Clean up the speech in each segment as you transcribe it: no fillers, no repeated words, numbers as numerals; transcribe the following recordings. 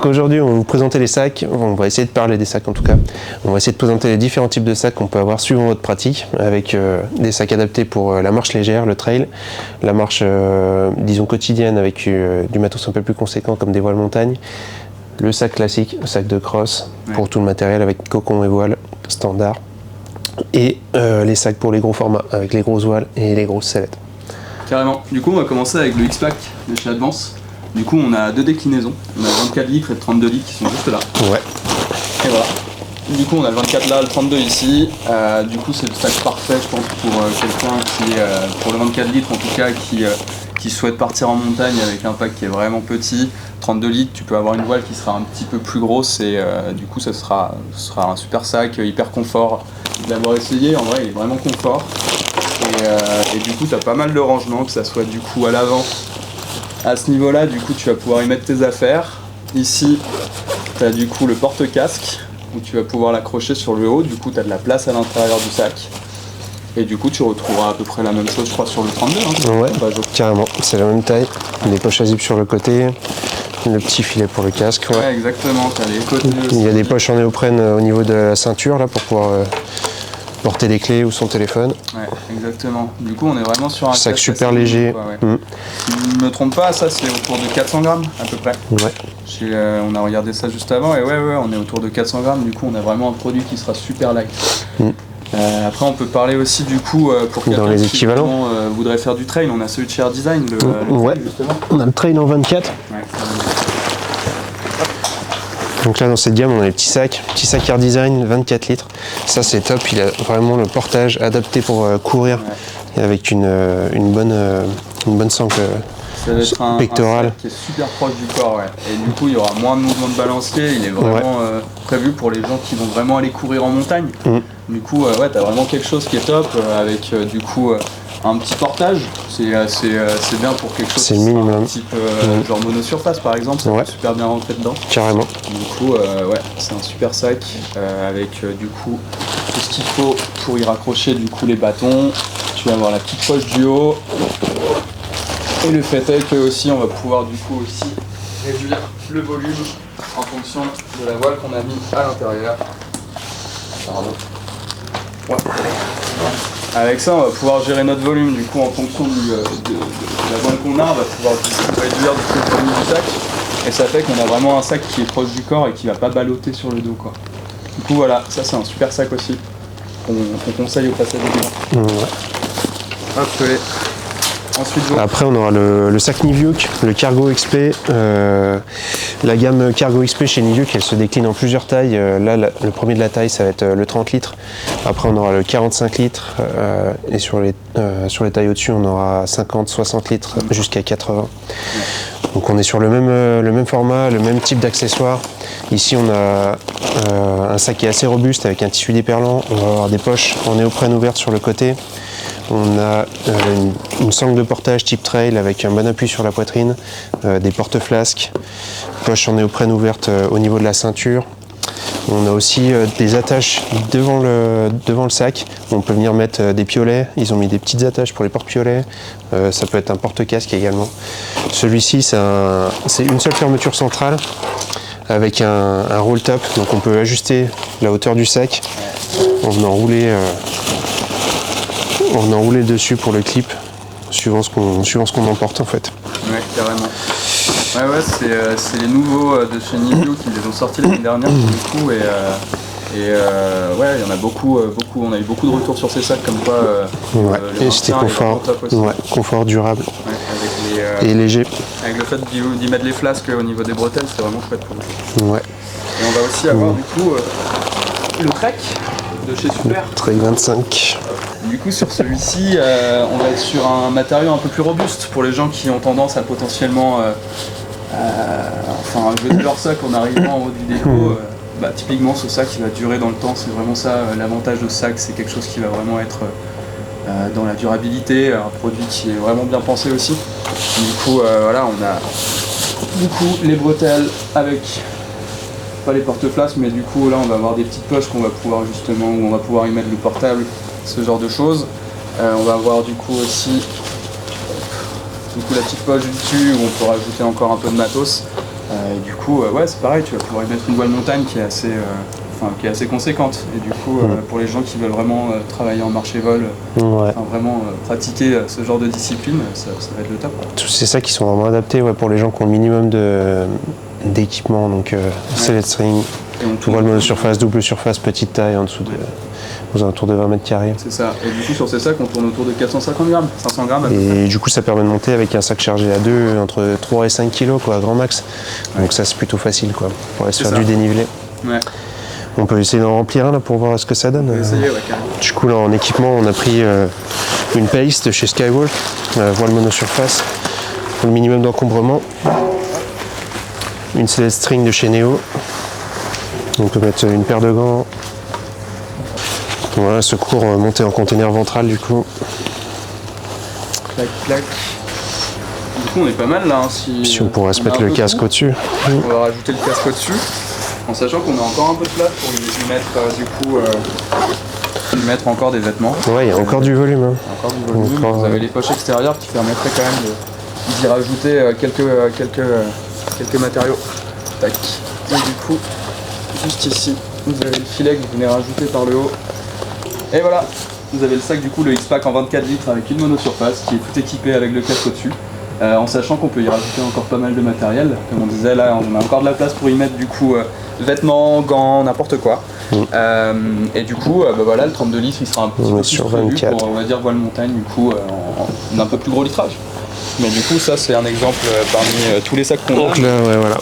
Donc aujourd'hui, on va vous présenter les sacs. On va essayer de parler des sacs en tout cas. On va essayer de présenter les différents types de sacs qu'on peut avoir suivant votre pratique, avec des sacs adaptés pour la marche légère, le trail, la marche, disons, quotidienne avec du matos un peu plus conséquent comme des voiles montagne, le sac classique, le sac de cross pour tout le matériel avec cocon et voile standard, et les sacs pour les gros formats avec les grosses voiles et les grosses sellettes. Carrément. Du coup, on va commencer avec le X-Pack de chez Advance. Du coup, on a deux déclinaisons. On a 24 litres et 32 litres qui sont juste là. Ouais. Et voilà. Du coup, on a le 24 là, le 32 ici. Du coup, c'est le sac parfait, je pense, pour quelqu'un qui, pour le 24 litres en tout cas, qui souhaite partir en montagne avec un pack qui est vraiment petit. 32 litres, tu peux avoir une voile qui sera un petit peu plus grosse et du coup, ce sera un super sac, hyper confort. De l'avoir essayé, en vrai, il est vraiment confort. Et du coup, tu as pas mal de rangements, que ça soit du coup à l'avant. À ce niveau-là, du coup, tu vas pouvoir y mettre tes affaires. Ici, tu as du coup le porte-casque où tu vas pouvoir l'accrocher sur le haut. Du coup, tu as de la place à l'intérieur du sac. Et du coup, tu retrouveras à peu près la même chose, je crois, sur le 32. Hein. Ouais, carrément. C'est la même taille. Les poches à zip sur le côté. Le petit filet pour le casque. Ouais, exactement. T'as les côtés aussi. Il y a des poches en néoprène au niveau de la ceinture là pour pouvoir porter les clés ou son téléphone. Ouais, exactement. Du coup, on est vraiment sur un sac super léger. Quoi, ouais. Si je ne me trompe pas, ça c'est autour de 400 grammes à peu près. Ouais. On a regardé ça juste avant et ouais, on est autour de 400 grammes. Du coup, on a vraiment un produit qui sera super light. Après, on peut parler aussi du coup pour quelqu'un qui voudrait faire du trail. On a celui de chez Air Design. Ouais. Justement. On a le trail en 24. Ouais. Donc là dans cette gamme on a les petits sacs Air Design 24 litres. Ça c'est top, il a vraiment le portage adapté pour courir avec une bonne sangle pectorale. Un sac qui est super proche du corps, ouais. Et du coup il y aura moins de mouvements de balancier, il est vraiment prévu pour les gens qui vont vraiment aller courir en montagne. Du coup t'as vraiment quelque chose qui est top avec du coup un petit portage, c'est bien pour quelque chose qui sera un type genre monosurface par exemple, ça peut super bien rentrer dedans. Carrément. Du coup c'est un super sac avec du coup tout ce qu'il faut pour y raccrocher du coup les bâtons. Tu vas avoir la petite poche du haut. Et le fait est que aussi on va pouvoir du coup aussi réduire le volume en fonction de la voile qu'on a mis à l'intérieur. Pardon. Avec ça, on va pouvoir gérer notre volume du coup en fonction de la voile qu'on a. On va pouvoir réduire le volume du sac. Et ça fait qu'on a vraiment un sac qui est proche du corps et qui va pas balloter sur le dos, quoi. Du coup voilà, ça c'est un super sac aussi qu'on conseille au passage des gens. Hop, ensuite, après on aura le sac Niviuk, le Cargo XP. La gamme Cargo XP chez Niviuk elle se décline en plusieurs tailles. Là le premier de la taille ça va être le 30 litres. Après on aura le 45 litres et sur les tailles au-dessus on aura 50, 60 litres jusqu'à 80. Donc on est sur le même format, le même type d'accessoires. Ici on a un sac qui est assez robuste avec un tissu déperlant. On va avoir des poches en néoprène ouvertes sur le côté. On a une sangle de portage type trail avec un bon appui sur la poitrine, des porte-flasques, poches en néoprène ouvertes au niveau de la ceinture. On a aussi des attaches devant le sac. On peut venir mettre des piolets. Ils ont mis des petites attaches pour les porte-piolets. Ça peut être un porte-casque également. Celui-ci, c'est une seule fermeture centrale avec un roll top. Donc on peut ajuster la hauteur du sac en venant rouler dessus pour le clip, suivant ce qu'on emporte en fait. Ouais, carrément. Ouais, c'est les nouveaux de chez Niviuk qui les ont sortis l'année dernière du coup et il y en a beaucoup, on a eu beaucoup de retours sur ces sacs comme quoi et c'était confort durable et léger. Avec le fait d'y mettre les flasques au niveau des bretelles, c'est vraiment chouette pour nous. Ouais. Et on va aussi avoir du coup le Trek de chez Super. Trek 25. Du coup sur celui-ci, on va être sur un matériau un peu plus robuste pour les gens qui ont tendance à potentiellement jeter leur sac en arrivant en haut du dépôt. Typiquement ce sac il va durer dans le temps, c'est vraiment ça l'avantage de ce sac, c'est quelque chose qui va vraiment être dans la durabilité, un produit qui est vraiment bien pensé aussi. Du coup on a du coup les bretelles avec pas les porte-flasques, mais du coup là on va avoir des petites poches qu'on va pouvoir justement, où on va pouvoir y mettre le portable, ce genre de choses. On va avoir du coup aussi la petite poche du dessus où on peut rajouter encore un peu de matos. Et du coup, ouais, c'est pareil, tu vas pouvoir y mettre une voile montagne qui est assez conséquente. Et du coup, pour les gens qui veulent vraiment travailler en marché-vol, vraiment pratiquer ce genre de discipline, ça va être le top. C'est ça qui sont vraiment adaptés pour les gens qui ont le minimum d'équipement, donc select string, voile monosurface, double surface, petite taille en dessous aux alentours de 20 mètres carrés. C'est ça. Et du coup, sur ces sacs, on tourne autour de 450 grammes, 500 grammes. Et du coup, ça permet de monter avec un sac chargé à 2 entre 3 et 5 kilos, quoi, grand max. Donc ça, c'est plutôt facile, quoi, pour aller se faire du dénivelé. Ouais. On peut essayer d'en remplir un là pour voir ce que ça donne. On peut essayer, carrément. Du coup, là, en équipement, on a pris une paste de chez Skywalk, voile monosurface, pour le minimum d'encombrement. Une select string de chez Neo. On peut mettre une paire de gants. Voilà, secours monté en conteneur ventral du coup. Clac, clac. Du coup, on est pas mal là. Si on pourrait se mettre le casque au-dessus. On va rajouter le casque au-dessus, en sachant qu'on a encore un peu de place pour lui mettre encore des vêtements. Ouais, il y a encore du volume. Hein. Encore du volume. Vous avez les poches extérieures qui permettraient quand même d'y rajouter quelques matériaux. Tac. Et du coup, juste ici, vous avez le filet que vous venez rajouter par le haut. Et voilà, vous avez le sac du coup, le X-Pack en 24 litres avec une monosurface qui est tout équipé avec le casque au-dessus. En sachant qu'on peut y rajouter encore pas mal de matériel. Comme on disait là, on a encore de la place pour y mettre du coup vêtements, gants, n'importe quoi. Et du coup, voilà, le 32 litres il sera un petit peu plus prévu pour, on va dire, voile montagne du coup en un peu plus gros litrage. Mais du coup, ça c'est un exemple parmi tous les sacs qu'on a. Donc là, ouais, voilà.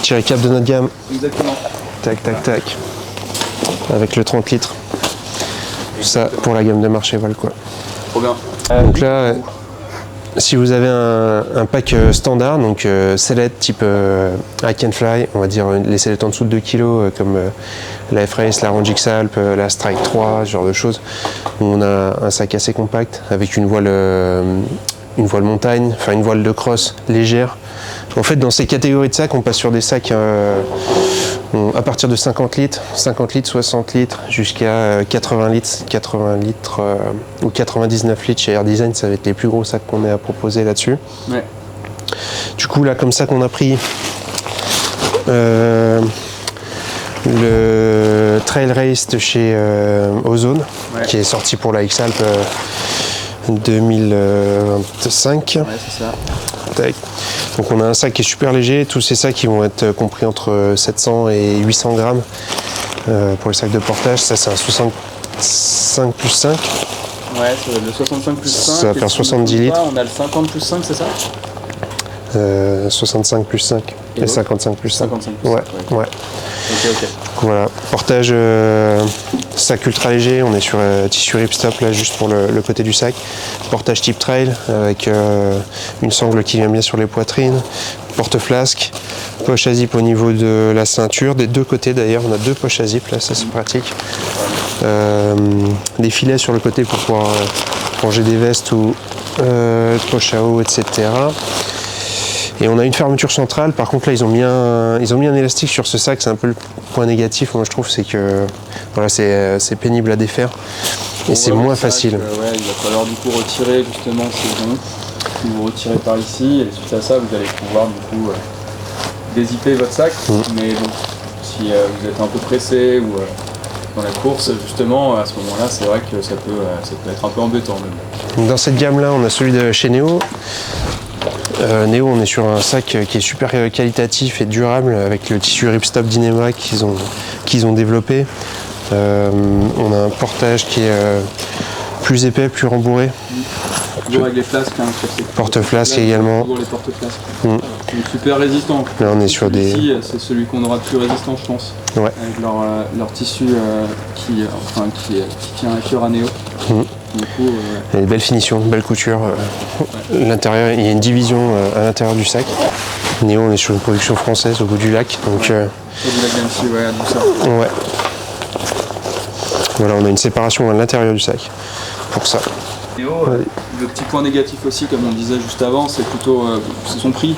Tiré cap de notre gamme. Exactement. Tac, tac, tac. Avec le 30 litres. Ça pour la gamme de marché vol quoi. Trop bien. Donc là, si vous avez un pack standard, donc sellette type I Can Fly, on va dire les sellettes en dessous de 2 kg comme la F-Race, la Rangix Alp, la Strike 3, ce genre de choses, on a un sac assez compact avec une voile montagne, enfin une voile de cross légère. En fait, dans ces catégories de sacs, on passe sur des sacs à partir de 50 litres, 60 litres, jusqu'à 80 litres ou 99 litres chez Air Design. Ça va être les plus gros sacs qu'on ait à proposer là-dessus. Ouais. Du coup, là, comme ça qu'on a pris le Trail Race de chez Ozone, qui est sorti pour la X-Alp 2025. Ouais, c'est ça. Tac. Donc on a un sac qui est super léger, tous ces sacs qui vont être compris entre 700 et 800 grammes pour les sacs de portage. Ça c'est un 65 plus 5. Ouais, c'est le 65 plus 5. Ça va faire 70 litres. On a le 50 plus 5, c'est ça 65 plus 5 et 55 plus 5. 55 plus 5, ouais. Ok. Voilà, portage sac ultra léger, on est sur tissu ripstop là juste pour le côté du sac. Portage type trail avec une sangle qui vient bien sur les poitrines, porte-flasque, poche à zip au niveau de la ceinture, des deux côtés d'ailleurs, on a deux poches à zip là, ça c'est pratique. Des filets sur le côté pour pouvoir ranger des vestes ou poche à eau, etc. Et on a une fermeture centrale, par contre là ils ont mis un élastique sur ce sac, c'est un peu le point négatif, moi je trouve, c'est que voilà, c'est pénible à défaire et c'est moins facile. Ouais, il va falloir du coup retirer justement ces gonds, vous retirez par ici et suite à ça vous allez pouvoir du coup dézipper votre sac, mais bon, si vous êtes un peu pressé ou dans la course justement, à ce moment-là c'est vrai que ça peut être un peu embêtant. Donc, dans cette gamme là on a celui de chez Neo. Neo, on est sur un sac qui est super qualitatif et durable avec le tissu ripstop Dynema qu'ils ont développé. On a un portage qui est plus épais, plus rembourré. Toujours avec les flasques. Porte-flasque également. Toujours les porte-flasques. Super résistant. Là on est sur des... C'est celui qu'on aura de plus résistant je pense. Ouais. Avec leur tissu qui tient à cœur à Neo. Du coup, il y a des belles finitions, belles coutures. L'intérieur, il y a une division à l'intérieur du sac. Néo, on est sur une production française au bout du lac. Donc, au bout du lac d'Annecy, ouais, tout ça. Ouais. Voilà, on a une séparation à l'intérieur du sac pour ça. Néo, le petit point négatif aussi, comme on disait juste avant, c'est plutôt c'est son prix.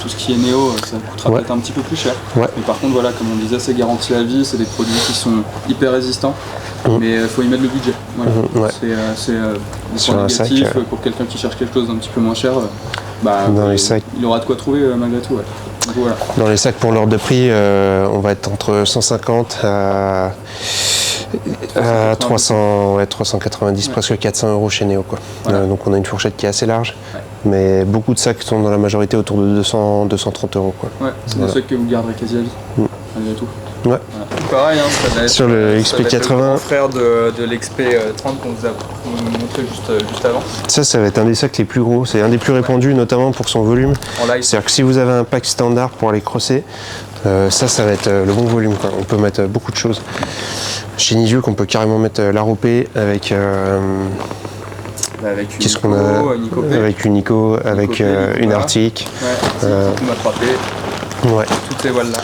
Tout ce qui est Néo, ça coûtera peut-être un petit peu plus cher. Ouais. Mais par contre, voilà, comme on disait, c'est garanti à vie, c'est des produits qui sont hyper résistants. Mais il faut y mettre le budget. Voilà. C'est un point négatif sac, pour quelqu'un qui cherche quelque chose d'un petit peu moins cher. Dans les sacs. Il aura de quoi trouver malgré tout. Ouais. Donc, voilà. Dans les sacs pour l'ordre de prix, on va être entre 150 à 300, ouais, 390, presque 400 € chez Neo, quoi. Voilà. Donc on a une fourchette qui est assez large, mais beaucoup de sacs sont dans la majorité autour de 200, 230 €, quoi. Ouais, c'est des sacs que vous garderez quasi à vie, malgré tout. Ouais. Voilà. Pareil, hein, ça va être, Sur le ça va être XP80. le grand frère de l'XP30 qu'on vous a montré juste avant. Ça va être un des sacs les plus gros, c'est un des plus répandus, notamment pour son volume. En live. C'est-à-dire que si vous avez un pack standard pour aller crosser, ça va être le bon volume, quoi. On peut mettre beaucoup de choses. Chez Niviuk, on peut carrément mettre l'Aropé avec Avec qu'est-ce qu'on a Nicopé. avec une Nico, avec une voilà. Arctic. Ouais, on m'a frappé. Ouais. Toutes ces voiles là.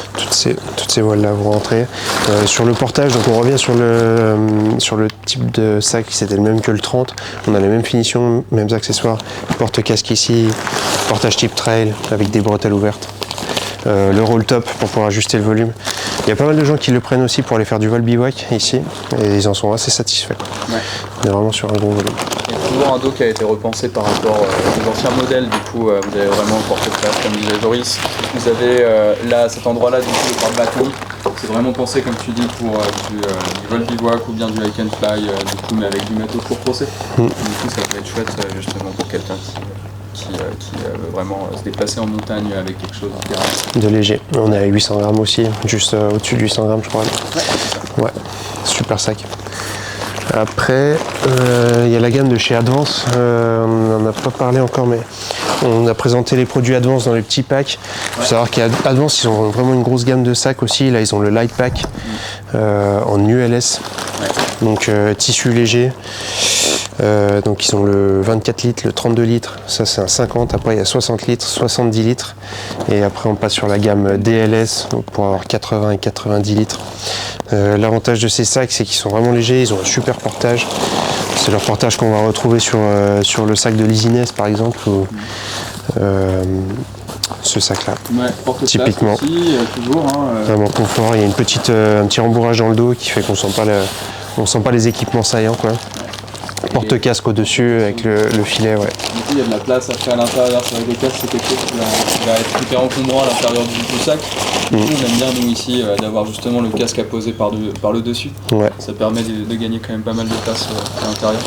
Toutes ces voiles là vous rentrez. Sur le portage, donc on revient sur le type de sac, c'était le même que le 30. On a les mêmes finitions, mêmes accessoires. Porte-casque ici, portage type trail avec des bretelles ouvertes. Le roll top pour pouvoir ajuster le volume. Il y a pas mal de gens qui le prennent aussi pour aller faire du vol bivouac ici et ils en sont assez satisfaits. Ouais. On est vraiment sur un gros volume. Il y a toujours un dos qui a été repensé par rapport aux anciens modèles, du coup vous avez vraiment le porte-place comme disait Joris. Vous avez là, cet endroit-là, du coup, le bâton. C'est vraiment pensé, comme tu dis, pour du vol bivouac ou bien du hike and fly, du coup, mais avec du matos pour procès. Du coup, ça peut être chouette justement pour quelqu'un qui veut vraiment se déplacer en montagne avec quelque chose d'intéressant. De léger. On est à 800 grammes aussi, juste au-dessus de 800 grammes, je crois. Ouais, super sac. Après, il y a la gamme de chez Advance. On n'en a pas parlé encore, mais on a présenté les produits Advance dans les petits packs. Il faut savoir qu'Advance, ils ont vraiment une grosse gamme de sacs aussi. Là, ils ont le Light Pack en ULS, donc tissu léger. Donc ils ont le 24 litres, le 32 litres, ça c'est un 50, après il y a 60 litres, 70 litres, et après on passe sur la gamme DLS pour avoir 80 et 90 litres. L'avantage de ces sacs, c'est qu'ils sont vraiment légers, ils ont un super portage. C'est leur portage qu'on va retrouver sur le sac de l'Easiness par exemple, ou ce sac-là. Ouais, typiquement. Aussi, toujours. Vraiment confort, il y a un petit rembourrage dans le dos qui fait qu'on sent pas les équipements saillants, quoi. Porte-casque au-dessus avec le filet, ouais. Du coup, il y a de la place après à l'intérieur. C'est vrai que le casque, c'est quelque chose qui va être hyper encombrant à l'intérieur du sac. Du coup, on aime bien, nous, ici, d'avoir justement le casque à poser par le dessus. Ouais. Ça permet de gagner quand même pas mal de place à l'intérieur.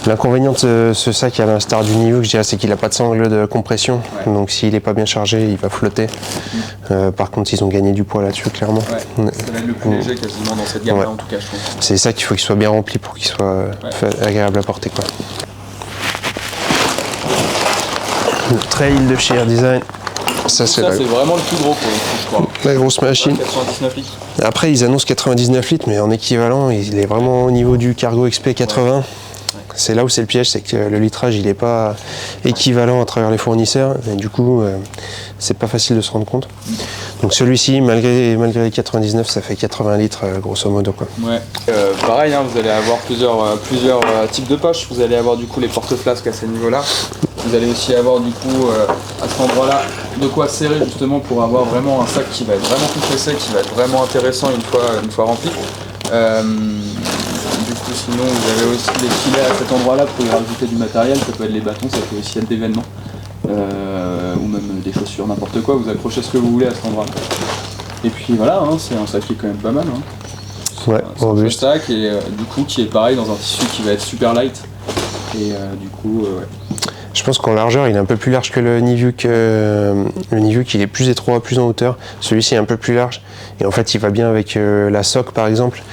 L'inconvénient de ce sac, à l'instar du Niviuk, je dirais, c'est qu'il n'a pas de sangle de compression. Ouais. Donc s'il n'est pas bien chargé, il va flotter. Par contre, ils ont gagné du poids là-dessus, clairement. Ouais. Ça va être le plus léger quasiment dans cette gamme-là, Ouais. en tout cas, je trouve. C'est ça qu'il faut qu'il soit bien rempli pour qu'il soit agréable à porter, quoi. Le trail de chez Air Design. Ça, c'est c'est vraiment le plus gros pour le coup, je crois. la grosse machine. 99 litres. Après, ils annoncent 99 litres, mais en équivalent, il est vraiment au niveau du Cargo XP 80. Ouais. C'est là où c'est le piège, c'est que le litrage, il n'est pas équivalent à travers les fournisseurs. Et du coup, c'est pas facile de se rendre compte. Donc celui-ci, malgré les 99, ça fait 80 litres, grosso modo, quoi. Ouais. Pareil, hein, vous allez avoir plusieurs types de poches. Vous allez avoir du coup les porte-flasques à ce niveau-là. Vous allez aussi avoir du coup à cet endroit-là de quoi serrer justement pour avoir vraiment un sac qui va être vraiment compressé, qui va être vraiment intéressant une fois rempli. Du coup, sinon vous avez aussi des filets à cet endroit-là pour y rajouter du matériel. Ça peut être les bâtons, ça peut aussi être des vêtements. Ou même des chaussures, n'importe quoi, vous accrochez ce que vous voulez à cet endroit-là. Et puis voilà, hein, c'est un sac qui est quand même pas mal. Hein. Ouais, C'est un robuste. sac et du coup qui est pareil dans un tissu qui va être super light. Et du coup, ouais. Je pense qu'en largeur, il est un peu plus large que le Niviuk. Le Niviuk, il est plus étroit, plus en hauteur. Celui-ci est un peu plus large. Et en fait, il va bien avec la soque, par exemple.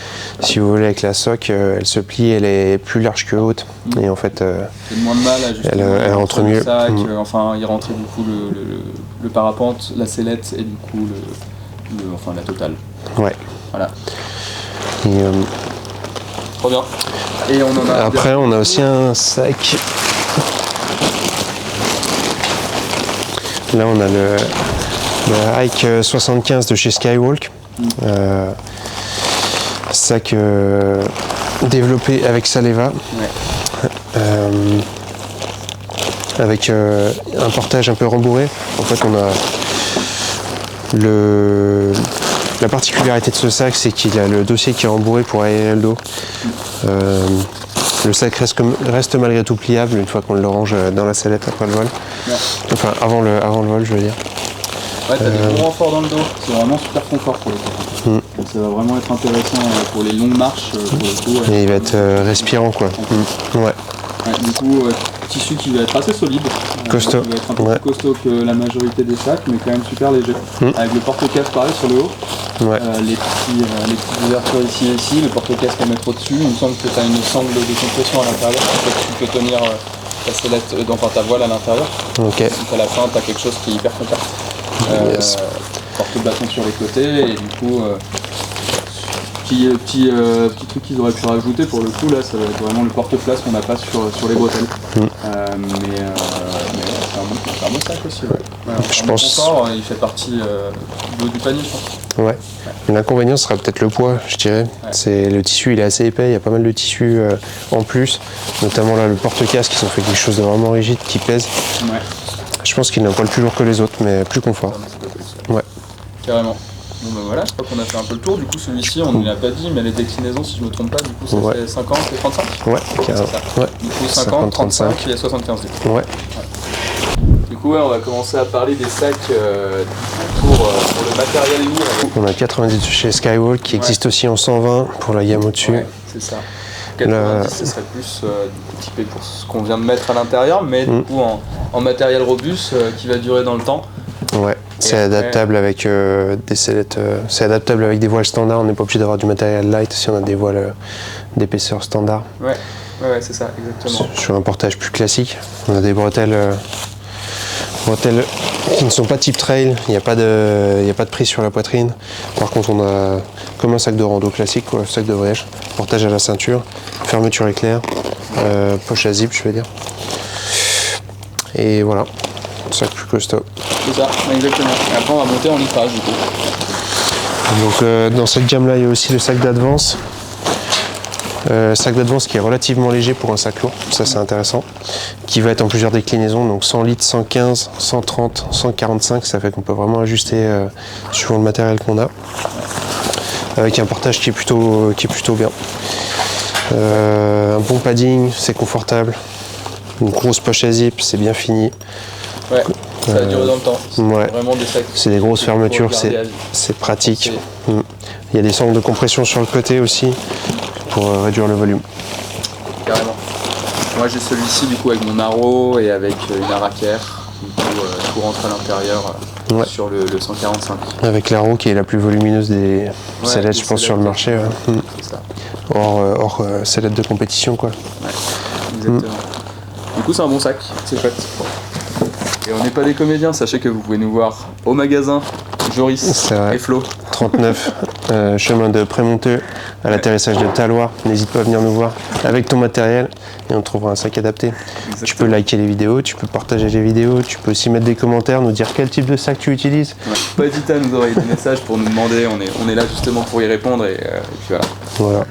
Si vous voulez, avec la soque, elle se plie, elle est plus large que haute. Et en fait, c'est moins de mal à justement elle rentre mieux. le sac, enfin, il rentrait du coup le parapente, la sellette et du coup enfin la totale. Ouais. Voilà. Et, trop bien. Et on en a. après, on a aussi un sac. Là, on a le Hike 75 de chez Skywalk. Sac développé avec Saleva. Ouais. Avec un portage un peu rembourré. En fait, on a la particularité de ce sac, c'est qu'il a le dossier qui est rembourré pour aérer le dos. Le sac reste malgré tout pliable une fois qu'on le range dans la sellette après le vol. Ouais. Enfin, avant le vol, je veux dire. Ouais, t'as des gros renforts dans le dos, c'est vraiment super confort pour le coup. Donc ça va vraiment être intéressant pour les longues marches pour le coup. Et il va être respirant quoi. Ouais. Ouais, du coup, tissu qui va être assez solide. Costaud. Qui va être un peu plus costaud que la majorité des sacs, mais quand même super léger. Avec le porte-casque pareil sur le haut. Ouais. Les petites ouvertures ici et ici, le porte-casque à mettre au-dessus. Il me semble que tu as une sangle de compression à l'intérieur, tu peux tenir ta sellette dans ta voile à l'intérieur. Ok. Donc à la fin, tu as quelque chose qui est hyper compact. Yes. Porte-bâton sur les côtés, et du coup, petit truc qu'ils auraient pu rajouter pour le coup, là, ça va être vraiment le porte-place qu'on n'a pas sur les bretelles. Mais c'est un bon sac aussi. Ouais. Je pense. Confort, il fait partie du haut du panier, je pense. Ouais. L'inconvénient sera peut-être le poids, je dirais. Ouais. C'est le tissu, il est assez épais, il y a pas mal de tissu en plus, notamment là le porte-casque, ils ont fait quelque chose de vraiment rigide qui pèse. Ouais. Je pense qu'il est un poil plus lourd que les autres, mais plus confort. Ouais. Carrément. Bon ben voilà, je crois qu'on a fait un peu le tour. Du coup, celui-ci, on ne l'a pas dit, mais les déclinaisons, si je me trompe pas, du coup, ça fait 50 et 35. Ouais, carrément. Ouais. Du coup, 50, 35 et 75 litres. Ouais. Du coup, on va commencer à parler des sacs pour le matériel lourd. On a 90 chez Skywalk qui existe aussi en 120 pour la gamme au-dessus. Ouais, c'est ça. 90, ce serait plus typé pour ce qu'on vient de mettre à l'intérieur, mais du coup en matériel robuste qui va durer dans le temps. Ouais, c'est adaptable avec des sellettes, c'est adaptable avec des voiles standards, on n'est pas obligé d'avoir du matériel light si on a des voiles d'épaisseur standard. Ouais, c'est ça, exactement. Sur un portage plus classique, on a des bretelles qui ne sont pas type trail, il n'y a pas de prise sur la poitrine. Par contre, on a comme un sac de rando classique, quoi, sac de voyage, portage à la ceinture, fermeture éclair, poche à zip, je vais dire. Et voilà, sac plus costaud. C'est ça, exactement. Et après, on va monter en litrage du coup. Donc dans cette gamme-là, il y a aussi le sac d'Advance. Sac d'Advance qui est relativement léger pour un sac lourd, ça c'est intéressant, qui va être en plusieurs déclinaisons, donc 100 litres, 115, 130, 145, ça fait qu'on peut vraiment ajuster suivant le matériel qu'on a, avec un portage qui est plutôt bien. Un bon padding, c'est confortable, une grosse poche à zip, c'est bien fini. Ouais, ça va durer dans le temps. C'est ouais. vraiment des sacs. C'est des grosses fermetures, c'est pratique. Il y a des sangles de compression sur le côté aussi pour réduire le volume. Carrément. Moi j'ai celui-ci du coup avec mon arrow et avec une araquère. Du coup tout rentre à l'intérieur sur le 145. Avec l'arrow qui est la plus volumineuse des sellettes, je pense, sur le marché. C'est ça. Hors sellette de compétition quoi. Ouais, exactement. Du coup c'est un bon sac, c'est chouette. Et on n'est pas des comédiens, sachez que vous pouvez nous voir au magasin Joris et Flo. 39, chemin de Prémonteux, à l'atterrissage de Taloir. N'hésite pas à venir nous voir avec ton matériel et on trouvera un sac adapté. Exactement. Tu peux liker les vidéos, tu peux partager les vidéos, tu peux aussi mettre des commentaires, nous dire quel type de sac tu utilises. Ouais. Pas hésiter à nous envoyer des messages pour nous demander, on est là justement pour y répondre et puis voilà. Voilà.